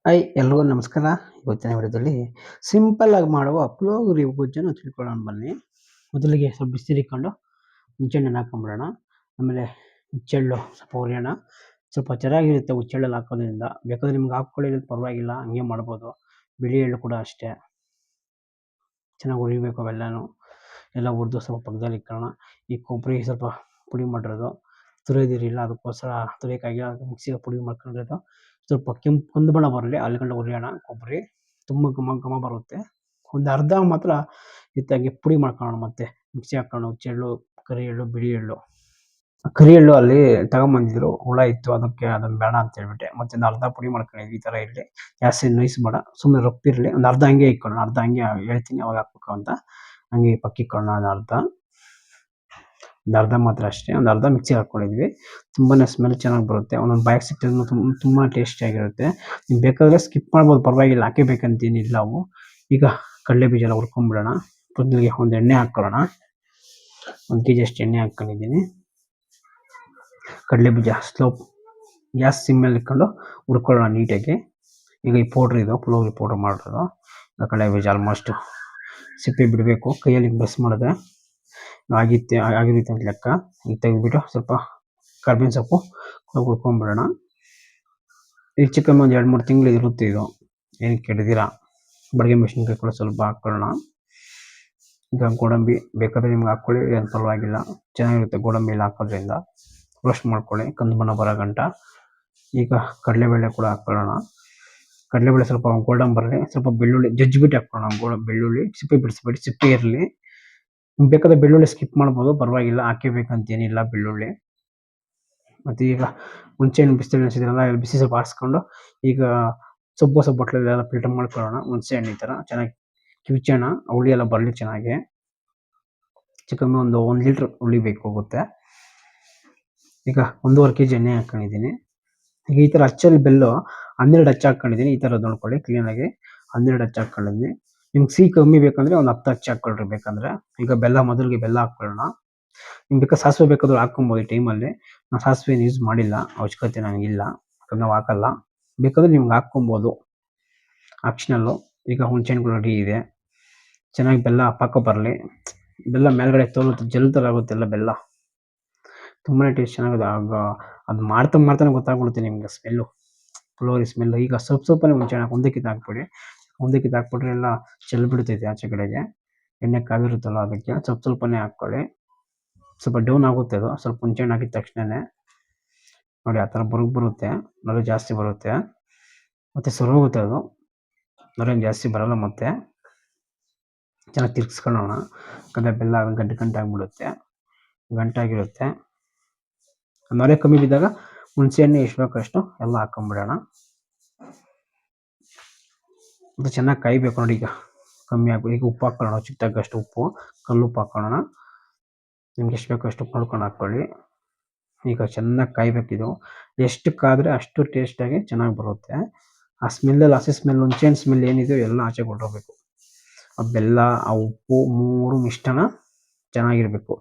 Hi ಎಲ್ರಿಗೂ ನಮಸ್ಕಾರ. ಇವತ್ತಿನ ವಿಡಿಯೋದಲ್ಲಿ ಸಿಂಪಲ್ ಆಗಿ ಮಾಡುವ ಪುಳಿಯೋಗರೆ ಗೊಜ್ಜನ್ನು ತಿಳ್ಕೊಳ್ಳೋಣ ಬನ್ನಿ. ಮೊದಲಿಗೆ ಸ್ವಲ್ಪ ಬಿಸಿನೀರು ಇಟ್ಕೊಂಡು ಹುಂಚೆಹಣ್ಣನ್ನು ಹಾಕೊಂಡ್ಬಿಡೋಣ. ಆಮೇಲೆ ಹುಚ್ಚೆಳ್ಳು ಸ್ವಲ್ಪ ಹುರಿಯೋಣ. ಸ್ವಲ್ಪ ಚೆನ್ನಾಗಿರುತ್ತೆ ಹುಚ್ಚೆಳ್ಳಲ್ಲಿ ಹಾಕೋದ್ರಿಂದ. ಬೇಕಾದ್ರೆ ನಿಮ್ಗೆ ಹಾಕ್ಕೊಳ್ಳಿ ಪರವಾಗಿಲ್ಲ, ಹಂಗೆ ಮಾಡ್ಬೋದು. ಬಿಳಿ ಎಳ್ಳು ಕೂಡ ಅಷ್ಟೇ ಚೆನ್ನಾಗಿ ಹುರಿಬೇಕು. ಅವೆಲ್ಲನೂ ಎಲ್ಲ ಹುರಿದು ಸ್ವಲ್ಪ ಪಕ್ಕದಲ್ಲಿ ಇಟ್ಕೊಳ್ಳೋಣ. ಈ ಕೊಬ್ಬರಿ ಸ್ವಲ್ಪ ಪುಡಿ ಮಾಡಿರೋದು ತುರಿಯೋದಿರಲಿಲ್ಲ, ಅದಕ್ಕೋಸ್ಕರ ತುರಿಯೋಕ್ಕಾಗಿಲ್ಲ, ಮಿಕ್ಸಿಗೆ ಪುಡಿ ಮಾಡ್ಕೊಂಡಿರೋದು. ಸ್ವಲ್ಪ ಕೆಂಪು ಕಂದು ಬಣ್ಣ ಬರಲಿ ಅಲ್ಲಿ ಗಂಟ ಹುರಿಯೋಣ. ಕೊಬ್ಬರಿ ತುಂಬ ಘಮ ಘಮ ಬರುತ್ತೆ. ಒಂದು ಅರ್ಧ ಮಾತ್ರ ಇತ್ತಾಗಿ ಪುಡಿ ಮಾಡ್ಕೊಳ್ಳೋಣ. ಮತ್ತೆ ಮಿಕ್ಸಿ ಹಾಕ್ಕೊಳ್ಳೋಣ. ಹುಚ್ಚೆಳ್ಳು, ಕರಿ ಎಳ್ಳು, ಬಿಳಿ ಎಳ್ಳು. ಕರಿ ಎಳ್ಳು ಅಲ್ಲಿ ತಗೊಂಬಂದಿದ್ರು, ಹುಳ ಇತ್ತು, ಅದಕ್ಕೆ ಅದನ್ನು ಬೇಡ ಅಂತ ಹೇಳ್ಬಿಟ್ಟೆ. ಮತ್ತೆ ಒಂದು ಅರ್ಧ ಪುಡಿ ಮಾಡ್ಕೊಂಡಿದ್ವಿ. ಈ ಥರ ಇರಲಿ, ಜಾಸ್ತಿ ನೈಸ್ ಬೇಡ, ಸುಮ್ಮನೆ ರಪ್ಪಿರಲಿ. ಒಂದು ಅರ್ಧ ಹಂಗೆ ಇಟ್ಕೊಳ್ಳೋಣ. ಅರ್ಧ ಹಂಗೆ ಹೇಳ್ತೀನಿ ಅವಾಗ ಹಾಕ್ಬೇಕು ಅಂತ. ಹಂಗೆ ಪಕ್ಕ ಇಟ್ಕೊಳ್ಳೋಣ. ಒಂದು ಅರ್ಧ ಮಾತ್ರ ಅಷ್ಟೇ. ಒಂದು ಅರ್ಧ ಮಿಕ್ಸಿಗೆ ಹಾಕ್ಕೊಂಡಿದ್ವಿ. ತುಂಬಾ ಸ್ಮೆಲ್ ಚೆನ್ನಾಗಿ ಬರುತ್ತೆ. ಒಂದೊಂದು ಬಾಯಿಗೆ ಸಿಕ್ಕಿದ್ರು ತುಂಬ ಟೇಸ್ಟಿಯಾಗಿರುತ್ತೆ. ನೀವು ಬೇಕಾದರೆ ಸ್ಕಿಪ್ ಮಾಡ್ಬೋದು, ಪರವಾಗಿಲ್ಲ. ಹಾಕಬೇಕಂತೇನಿಲ್ಲ ಅವು. ಈಗ ಕಡಲೆ ಬೀಜ ಎಲ್ಲ ಹುರ್ಕೊಂಡ್ಬಿಡೋಣ. ಮೊದಲಿಗೆ ಒಂದು ಎಣ್ಣೆ ಹಾಕ್ಕೊಳ್ಳೋಣ. 1 kg ಅಷ್ಟು ಎಣ್ಣೆ ಹಾಕ್ಕೊಂಡಿದ್ದೀನಿ. ಕಡಲೆ ಬೀಜ ಗ್ಯಾಸ್ ಸಿಮ್ಮಲ್ಲಿ ಇಟ್ಕೊಂಡು ಹುರ್ಕೊಳ್ಳೋಣ ನೀಟಾಗಿ. ಈಗ ಈ ಪೌಡ್ರ್ ಇದು ಪುಳಿಯೋಗರೆ ಪೌಡ್ರ್ ಮಾಡಿರೋದು. ಕಡಲೆ ಬೀಜ ಆಲ್ಮೋಸ್ಟ್ ಸಿಪ್ಪೆ ಬಿಡಬೇಕು, ಕೈಯಲ್ಲಿ ಪ್ರೆಸ್ ಮಾಡಿದ್ರೆ ಆಗಿರುತ್ತೆ ಅಂತ ಲೆಕ್ಕ. ಈಗ ತೆಗೆದುಬಿಟ್ಟು ಸ್ವಲ್ಪ ಕರ್ಬೇವಿನ ಸೊಪ್ಪು ಹುರ್ಕೊಂಡ್ಬಿಡೋಣ. ಈ ಚಿಕನ್ ಒಂದು 2-3 ತಿಂಗಳು ಇರುತ್ತೆ ಇದು, ಏನು ಕೆಡದಿರ. ಬಡಿಗೆ ಮೆಣಸಿನ್ಕಾಯಿ ಕೂಡ ಸ್ವಲ್ಪ ಹಾಕ್ಕೊಳ್ಳೋಣ. ಈಗ ಗೋಡಂಬಿ ಬೇಕಾದರೆ ನಿಮ್ಗೆ ಹಾಕ್ಕೊಳ್ಳಿ, ಏನು ಪರವಾಗಿಲ್ಲ, ಚೆನ್ನಾಗಿರುತ್ತೆ ಗೋಡಂಬಿ ಎಲ್ಲ ಹಾಕೋದ್ರಿಂದ. ರೋಸ್ಟ್ ಮಾಡ್ಕೊಳ್ಳಿ ಕಂದು ಬಣ್ಣ ಬರೋ ಗಂಟ. ಈಗ ಕಡಲೆಬೇಳೆ ಕೂಡ ಹಾಕ್ಕೊಳ್ಳೋಣ. ಕಡಲೆಬೇಳೆ ಸ್ವಲ್ಪ ಗೋಲ್ಡನ್ ಬರಲಿ. ಸ್ವಲ್ಪ ಬೆಳ್ಳುಳ್ಳಿ ಜಜ್ಜಿಬಿಟ್ಟು ಹಾಕ್ಕೊಳ್ಳೋಣ. ಬೆಳ್ಳುಳ್ಳಿ ಸಿಪ್ಪೆ ಬಿಡಿಸ್ಬೇಡಿ, ಸಿಪ್ಪೆ ಇರಲಿ. ಬೇಕಾದ್ರೆ ಬೆಳ್ಳುಳ್ಳಿ ಸ್ಕಿಪ್ ಮಾಡ್ಬೋದು, ಪರವಾಗಿಲ್ಲ. ಹಾಕಬೇಕಂತೇನಿಲ್ಲ ಬೆಳ್ಳುಳ್ಳಿ. ಮತ್ತು ಈಗ ಹುಣಸೆಹಣ್ಣು ಬಿಸಿಲು ನೆನೆಸಿದ್ರಲ್ಲ, ಬಿಸಿ ಸ್ವಲ್ಪ ಆರಿಸ್ಕೊಂಡು ಈಗ ಸೊಪ್ಪು ಬಟ್ಲಲ್ಲೆಲ್ಲ ಫಿಲ್ಟರ್ ಮಾಡ್ಕೊಳ್ಳೋಣ. ಹುಣಸೆಹಣ್ಣು ಈ ಥರ ಚೆನ್ನಾಗಿ ಕಿವುಚೋಣ, ಹುಳಿ ಎಲ್ಲ ಬರಲಿ ಚೆನ್ನಾಗಿ. ಚಿಕನ್ ಒಂದು 1 ಲೀಟ್ರ್ ಹುಳಿ ಬೇಕಾಗುತ್ತೆ. ಈಗ 1.5 kg ಎಣ್ಣೆ ಹಾಕ್ಕೊಂಡಿದ್ದೀನಿ. ಈಗ ಈ ಥರ ಅಚ್ಚಲ್ಲಿ ಬೆಲ್ಲು 12 ಅಚ್ಚು ಹಾಕ್ಕೊಂಡಿದ್ದೀನಿ. ಈ ಥರ ನೋಡ್ಕೊಳ್ಳಿ ಕ್ಲೀನಾಗಿ. 12 ಅಚ್ಚು ಹಾಕ್ಕೊಂಡಿದ್ದೀನಿ. ನಿಮ್ಗೆ ಸಿಹಿ ಕಮ್ಮಿ ಬೇಕಂದರೆ ಒಂದು 10 ಅಚ್ಚು ಹಾಕ್ಕೊಳ್ರಿ ಬೇಕಂದರೆ. ಈಗ ಮೊದಲಿಗೆ ಬೆಲ್ಲ ಹಾಕ್ಕೊಳ್ಳೋಣ. ನಿಮ್ಗೆ ಬೇಕಾದ್ರೆ ಸಾಸಿವೆ ಬೇಕಾದ್ರೂ ಹಾಕ್ಕೊಬೋದು ಈ ಟೈಮಲ್ಲಿ. ನಾನು ಸಾಸಿವೆ ಯೂಸ್ ಮಾಡಿಲ್ಲ, ಅವಶ್ಯಕತೆ ನನಗಿಲ್ಲ, ಯಾಕಂದ್ರೆ ನಾವು ಹಾಕಲ್ಲ. ಬೇಕಾದ್ರೆ ನಿಮ್ಗೆ ಹಾಕ್ಕೊಬೋದು, ಆಪ್ಷನಲ್ಲು. ಈಗ ಹುಣಸೆಹಣ್ಣು ಕೂಡ ರೆಡಿ ಇದೆ. ಚೆನ್ನಾಗಿ ಬೆಲ್ಲ ಪಾಕ ಬರಲಿ. ಬೆಲ್ಲ ಮೇಲ್ಗಡೆ ತೋರುತ್ತೆ, ಜೆಲ್ ಥರ ಆಗುತ್ತೆ ಎಲ್ಲ ಬೆಲ್ಲ. ತುಂಬಾ ಟೇಸ್ಟ್ ಚೆನ್ನಾಗಿದೆ. ಆಗ ಅದು ಮಾಡ್ತಾನೆ ಗೊತ್ತಾಗ್ಬಿಡುತ್ತೆ ನಿಮ್ಗೆ ಸ್ಮೆಲ್ಲು, ಪುಳಿಯೋಗರೆ ಸ್ಮೆಲ್ಲು. ಈಗ ಸ್ವಲ್ಪನೇ ಹುಣಸೆಹಣ್ಣು ಒಂದಕ್ಕಿಂತ ಹಾಕ್ಬಿಡಿ. ಒಂದಕ್ಕಿಂತ ಹಾಕ್ಬಿಟ್ರೆ ಎಲ್ಲ ಚೆಲ್ಲಿ ಬಿಡ್ತೈತೆ ಆಚೆ ಕಡೆಗೆ. ಎಣ್ಣೆ ಕಾದಿರುತ್ತಲ್ಲ, ಅದಕ್ಕೆ ಸ್ವಲ್ಪನೇ ಹಾಕ್ಕೊಳ್ಳಿ. ಸ್ವಲ್ಪ ಡೌನ್ ಆಗುತ್ತೆ ಅದು, ಸ್ವಲ್ಪ ಹುಣಸೆಹಣ್ಣು ಹಾಕಿದ ತಕ್ಷಣವೇ. ನೋಡಿ ಆ ಥರ ಬರುತ್ತೆ, ನೊರೆ ಜಾಸ್ತಿ ಬರುತ್ತೆ, ಮತ್ತು ಸರೋಗುತ್ತೆ ಅದು, ನೊರೆ ಜಾಸ್ತಿ ಬರೋಲ್ಲ. ಮತ್ತೆ ಚೆನ್ನಾಗಿ ತಿರ್ಗಿಸ್ಕೊಳ್ಳೋಣ. ಯಾಕಂದರೆ ಬೆಲ್ಲ ಗಂಟಾಗಿಬಿಡುತ್ತೆ, ಗಂಟಾಗಿರುತ್ತೆ. ನೊರೆ ಕಮ್ಮಿ ಬಿದ್ದಾಗ ಹುಣಸೆಹಣ್ಣು ಎಷ್ಟು ಬೇಕೋ ಅಷ್ಟು ಎಲ್ಲ ಹಾಕ್ಕೊಂಬಿಡೋಣ. ಅದು ಚೆನ್ನಾಗಿ ಕಾಯಬೇಕು. ನೋಡಿ ಈಗ ಕಮ್ಮಿ ಆಗ್ಬಿಟ್ಟು ಈಗ ಉಪ್ಪು ಹಾಕ್ಕೊಳ್ಳೋಣ. ಚಿಕ್ಕದಾಗಷ್ಟು ಉಪ್ಪು, ಕಲ್ಲುಪ್ಪು ಹಾಕ್ಕೊಳ್ಳೋಣ. ನಿಮ್ಗೆ ಎಷ್ಟು ಬೇಕೋ ಅಷ್ಟು ನೋಡ್ಕೊಂಡು ಹಾಕ್ಕೊಳ್ಳಿ. ಈಗ ಚೆನ್ನಾಗಿ ಕಾಯಬೇಕಿದು. ಎಷ್ಟು ಕಾದರೆ ಅಷ್ಟು ಟೇಸ್ಟಾಗಿ ಚೆನ್ನಾಗಿ ಬರುತ್ತೆ. ಆ ಸ್ಮೆಲ್ಲಲ್ಲಿ ಹಸಿ ಸ್ಮೆಲ್, ಹುಣಸೆಹಣ್ಣು ಸ್ಮೆಲ್ ಏನಿದೆಯೋ ಎಲ್ಲ ಆಚೆ ಹೊರಟೋಗ್ಬೇಕು. ಆ ಬೆಲ್ಲ, ಆ ಉಪ್ಪು 3 ಮಿಶ್ರಣ ಚೆನ್ನಾಗಿರಬೇಕು.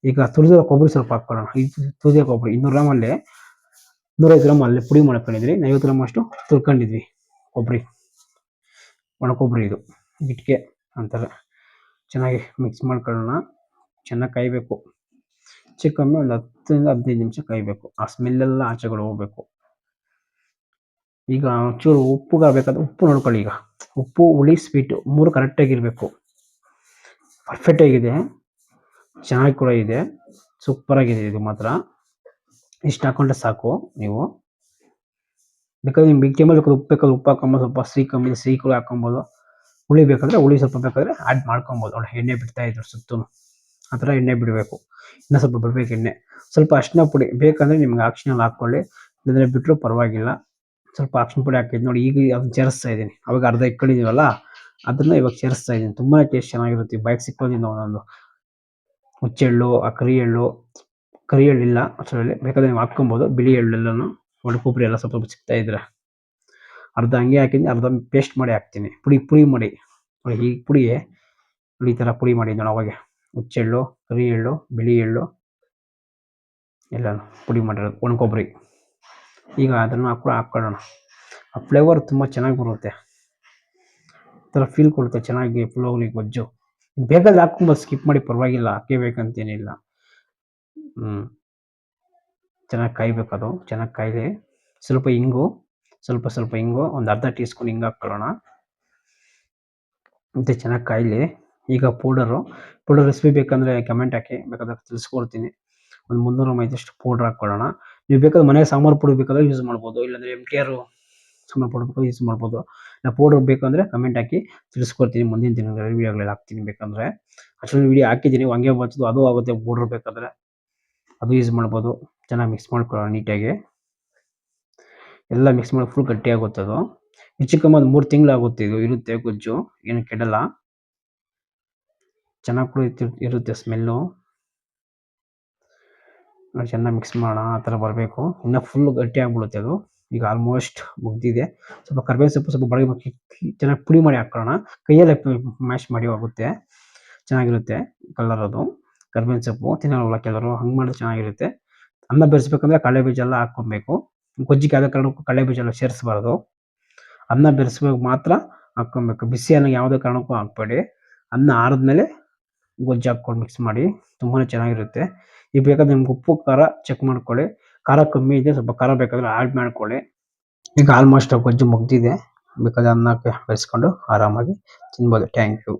ಈಗ ತುರಿದಿರೋ ಕೊಬ್ಬರಿ ಸ್ವಲ್ಪ ಹಾಕ್ಕೊಳ್ಳೋಣ. ಈ ತುರಿದಿರೋ ಕೊಬ್ಬರಿ 200 ಗ್ರಾಮಲ್ಲಿ 150 ಗ್ರಾಮ್ ಅಲ್ಲಿ ಪುಡಿ ಮಾಡ್ಕೊಂಡಿದ್ವಿ. 50 ಗ್ರಾಮ್ ಅಷ್ಟು ತುರ್ಕೊಂಡಿದ್ವಿ ಕೊಬ್ಬರಿ, ಒಣ ಕೊಬ್ಬರಿ. ಇದು ಗಿಟ್ಗೆ ಅಂತಾರೆ. ಚೆನ್ನಾಗಿ ಮಿಕ್ಸ್ ಮಾಡ್ಕೊಳ್ಳೋಣ. ಚೆನ್ನಾಗಿ ಕಾಯಬೇಕು. ಕಮ್ಮಿ ಒಂದು 10ರಿಂದ 15 ನಿಮಿಷ ಕಾಯಬೇಕು. ಆ ಸ್ಮೆಲ್ಲೆಲ್ಲ ಆಚೆಗಡೆ ಹೋಗ್ಬೇಕು. ಈಗ ಒಂಚೂರು ಉಪ್ಪು ಬೇಕಾದ್ರೆ ಉಪ್ಪು ನೋಡ್ಕೊಳ್ಳಿ. ಈಗ ಉಪ್ಪು, ಹುಳಿ, ಸ್ವೀಟು 3 ಕರೆಕ್ಟಾಗಿರಬೇಕು. ಪರ್ಫೆಕ್ಟಾಗಿದೆ, ಚೆನ್ನಾಗಿ ಕೂಡ ಇದೆ, ಸೂಪರಾಗಿದೆ ಇದು ಮಾತ್ರ. ಇಷ್ಟು ಹಾಕ್ಕೊಂಡ್ರೆ ಸಾಕು. ನೀವು ಬೇಕಾದ್ರೆ ನಿಮ್ಗೆ ಬಿಗ್ ಬೇಕಾದ್ರೆ ಉಪ್ಪು ಬೇಕಾದ್ರೆ ಉಪ್ಪು ಹಾಕ್ಕೊಬೋದು. ಸ್ವಲ್ಪ ಸಿಹಿ ಕಮ್ಮಿ ಸಿಹಿ ಕೂಡ ಹಾಕ್ಕೊಬೋದು. ಹುಳಿ ಬೇಕಾದರೆ ಹುಳಿ ಸ್ವಲ್ಪ ಬೇಕಾದರೆ ಆ್ಯಡ್ ಮಾಡ್ಕೊಬೋದು. ನೋಡಿ ಎಣ್ಣೆ ಬಿಡ್ತಾ ಇದ್ರು ಸುತ್ತೂ, ಆ ಥರ ಎಣ್ಣೆ ಬಿಡಬೇಕು. ಇನ್ನೂ ಸ್ವಲ್ಪ ಬಿಡಬೇಕು ಎಣ್ಣೆ. ಸ್ವಲ್ಪ ಅರಿಶಿನ ಪುಡಿ ಬೇಕಂದರೆ ನಿಮ್ಗೆ ಆಪ್ಷನಲ್ ಹಾಕ್ಕೊಳ್ಳಿ, ಇಲ್ಲಂದರೆ ಬಿಟ್ಟರು ಪರವಾಗಿಲ್ಲ. ಸ್ವಲ್ಪ ಅರಿಶಿನ ಪುಡಿ ಹಾಕಿದ್ದು ನೋಡಿ. ಈಗ ಅದನ್ನು ಸೇರಿಸ್ತಾ ಇದ್ದೀನಿ. ಅವಾಗ ಅರ್ಧ ಇಟ್ಕೊಂಡಿದ್ದೀವಲ್ಲ, ಅದನ್ನು ಇವಾಗ ಸೇರಿಸ್ತಾ ಇದ್ದೀನಿ. ತುಂಬಾ ಟೇಸ್ಟ್ ಚೆನ್ನಾಗಿರುತ್ತೆ. ಬಾಯಿಗೆ ಸಿಕ್ಕೋದ್ರಿಂದ ಒಂದೊಂದು ಹುಚ್ಚೆಳ್ಳು, ಆ ಕರಿ ಎಳ್ಳಿಲ್ಲ ಅಷ್ಟರಲ್ಲಿ ಬೇಕಾದ್ರೆ ನೀವು ಹಾಕ್ಕೊಬೋದು. ಬಿಳಿ ಎಳ್ಳೆಲ್ಲನೂ, ಒಣ ಕೊಬ್ಬರಿ ಎಲ್ಲ ಸ್ವಲ್ಪ ಸಿಗ್ತಾ ಇದ್ರೆ ಅರ್ಧ ಹಂಗೆ ಹಾಕಿದ್ದೀನಿ, ಅರ್ಧ ಪೇಸ್ಟ್ ಮಾಡಿ ಹಾಕ್ತೀನಿ. ಪುಡಿ ಮಾಡಿ ಈ ಪುಡಿ ಈ ಥರ ಪುಡಿ ಮಾಡಿದ್ದು ಅವಾಗೆ. ಹುಚ್ಚೆಳ್ಳು, ಕರಿ ಎಳ್ಳು, ಬಿಳಿ ಎಳ್ಳು ಎಲ್ಲನೂ ಪುಡಿ ಮಾಡಿರೋದು, ಒಣ ಕೊಬ್ಬರಿ. ಈಗ ಅದನ್ನು ಹಾಕ್ಕೊಳ್ಳೋಣ. ಆ ಫ್ಲೇವರ್ ತುಂಬ ಚೆನ್ನಾಗಿ ಬರುತ್ತೆ. ಥರ ಫೀಲ್ ಕೊಡುತ್ತೆ ಚೆನ್ನಾಗಿ ಪುಳಿಯೋಗರೆ ಗೊಜ್ಜು. ಬೇಕಾದ್ರೆ ಹಾಕ್ಕೊಂಬೋದು, ಸ್ಕಿಪ್ ಮಾಡಿ ಪರವಾಗಿಲ್ಲ, ಹಾಕೇಬೇಕಂತೇನಿಲ್ಲ. ಚೆನ್ನಾಗಿ ಕಾಯ್ಬೇಕದು. ಚೆನ್ನಾಗಿ ಕಾಯ್ದೆ ಸ್ವಲ್ಪ ಇಂಗು, ಸ್ವಲ್ಪ ಇಂಗು, ಒಂದು ಅರ್ಧ ಟೀ ಸ್ಪೂನ್ ಹಿಂಗೆ ಹಾಕ್ಕೊಳ್ಳೋಣ. ಮತ್ತೆ ಚೆನ್ನಾಗಿ ಕಾಯಲಿ. ಈಗ ಪೌಡರ್ ರೆಸಿಪಿ ಬೇಕಂದರೆ ಕಮೆಂಟ್ ಹಾಕಿ, ಬೇಕಾದ್ರೆ ತಿಳಿಸ್ಕೊಡ್ತೀನಿ. ಒಂದು 300 ಮೈದಷ್ಟು ಪೌಡ್ರ್ ಹಾಕ್ಕೊಳ್ಳೋಣ. ನೀವು ಬೇಕಾದ್ರೆ ಮನೆ ಸಾಂಬಾರು ಪುಡಿ ಬೇಕಾದ್ರೆ ಯೂಸ್ ಮಾಡ್ಬೋದು, ಇಲ್ಲಾಂದರೆ MTR ಸಾಂಬಾರು ಪೌಡರ್ ಯೂಸ್ ಮಾಡ್ಬೋದು. ಪೌಡರ್ ಬೇಕಂದರೆ ಕಮೆಂಟ್ ಹಾಕಿ ತಿಳಿಸ್ಕೊಡ್ತೀನಿ. ಮುಂದಿನ ದಿನಗಳಲ್ಲಿ ವೀಡಿಯೋಗಳಲ್ಲಿ ಹಾಕ್ತೀನಿ ಬೇಕಾದರೆ. ಆಕ್ಚುಲಿ ವೀಡಿಯೋ ಹಾಕಿದ್ದೀನಿ, ಹಂಗೆ ಬರ್ತದೆ, ಅದು ಆಗುತ್ತೆ. ಪೌಡರ್ ಬೇಕಾದರೆ ಅದು ಯೂಸ್ ಮಾಡ್ಬೋದು. ಚೆನ್ನಾಗಿ ಮಿಕ್ಸ್ ಮಾಡ್ಕೊಳ್ಳೋಣ ನೀಟಾಗಿ. ಎಲ್ಲ ಮಿಕ್ಸ್ ಮಾಡಿ ಫುಲ್ ಗಟ್ಟಿಯಾಗುತ್ತೆ ಅದು. ಹೆಚ್ಚು ಕಮ್ಮಿ ಒಂದು 3 ತಿಂಗಳಾಗುತ್ತೆ, ಇದು ಇರುತ್ತೆ ಗೊಜ್ಜು, ಏನು ಕೆಡಲ್ಲ. ಚೆನ್ನಾಗಿ ಕೂಡ ಇರುತ್ತೆ ಸ್ಮೆಲ್ಲು. ಚೆನ್ನಾಗಿ ಮಿಕ್ಸ್ ಮಾಡೋಣ. ಆ ಥರ ಬರಬೇಕು. ಇನ್ನೂ ಫುಲ್ ಗಟ್ಟಿ ಆಗಿಬಿಡುತ್ತೆ ಅದು. ಈಗ ಆಲ್ಮೋಸ್ಟ್ ಮುಗ್ದಿದೆ. ಸ್ವಲ್ಪ ಕರ್ಬೇವಿನ ಸೊಪ್ಪು ಸ್ವಲ್ಪ ಚೆನ್ನಾಗಿ ಪುಡಿ ಮಾಡಿ ಹಾಕ್ಕೊಳ್ಳೋಣ. ಕೈಯಲ್ಲೇ ಮ್ಯಾಶ್ ಮಾಡಿ ಹೋಗುತ್ತೆ, ಚೆನ್ನಾಗಿರುತ್ತೆ ಕಲರ್ ಅದು. ಕರ್ಬೇವಿನ ಸೊಪ್ಪು ತಿನ್ನೋಲ್ಲ ಕೆಲವರು, ಹಂಗೆ ಮಾಡಿದ್ರೆ ಚೆನ್ನಾಗಿರುತ್ತೆ. ಅನ್ನ ಬೆರೆಸ್ಬೇಕಂದ್ರೆ ಕಡಲೆ ಬೀಜ ಎಲ್ಲ ಹಾಕ್ಕೊಬೇಕು. ಗೊಜ್ಜಿಗೆ ಯಾವುದೇ ಕಾರಣಕ್ಕೂ ಕಡಲೆ ಬೀಜ ಎಲ್ಲ ಸೇರಿಸಬಾರ್ದು. ಅನ್ನ ಬೆರೆಸ್ಬೇಕು ಮಾತ್ರ ಹಾಕ್ಕೊಬೇಕು. ಬಿಸಿ ಅನ್ನ ಯಾವುದೇ ಕಾರಣಕ್ಕೂ ಹಾಕ್ಬೇಡಿ. ಅನ್ನ ಆರಿದ್ಮೇಲೆ ಗೊಜ್ಜು ಹಾಕ್ಕೊಂಡು ಮಿಕ್ಸ್ ಮಾಡಿ, ತುಂಬಾ ಚೆನ್ನಾಗಿರುತ್ತೆ. ಈಗ ಬೇಕಾದ್ರೆ ನಿಮ್ಗೆ ಉಪ್ಪು ಖಾರ ಚೆಕ್ ಮಾಡ್ಕೊಳ್ಳಿ. ಖಾರ ಕಮ್ಮಿ ಇದೆ, ಸ್ವಲ್ಪ ಖಾರ ಬೇಕಾದ್ರೆ ಆ್ಯಡ್ ಮಾಡ್ಕೊಳ್ಳಿ. ಈಗ ಆಲ್ಮೋಸ್ಟ್ ಗೊಜ್ಜು ಮುಗ್ದಿದೆ. ಬೇಕಾದ್ರೆ ಅನ್ನಕ್ಕೆ ಬೆರೆಸ್ಕೊಂಡು ಆರಾಮಾಗಿ ತಿನ್ಬೋದು. Thank you.